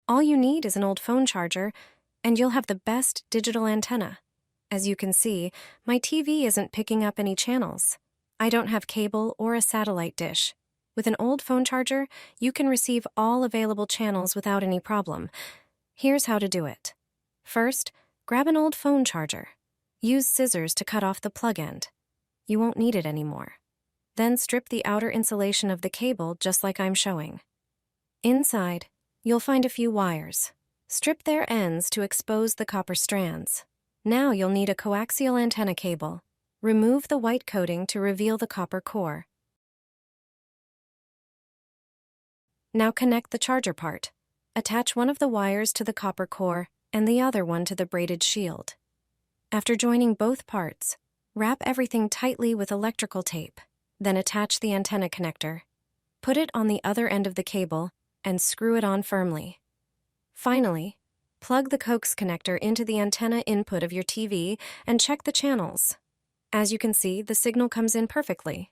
All you need is an old phone charger, and you'll have the best digital antenna. As you can see, my TV isn't picking up any channels. I don't have cable or a satellite dish. With an old phone charger, you can receive all available channels without any problem. Here's how to do it. First, grab an old phone charger. Use scissors to cut off the plug end. You won't need it anymore. Then strip the outer insulation of the cable just like I'm showing. Inside, you'll find a few wires. Strip their ends to expose the copper strands. Now you'll need a coaxial antenna cable. Remove the white coating to reveal the copper core. Now connect the charger part. Attach one of the wires to the copper core and the other one to the braided shield. After joining both parts, wrap everything tightly with electrical tape. Then attach the antenna connector. Put it on the other end of the cable and screw it on firmly. Finally, plug the coax connector into the antenna input of your TV and check the channels. As you can see, the signal comes in perfectly.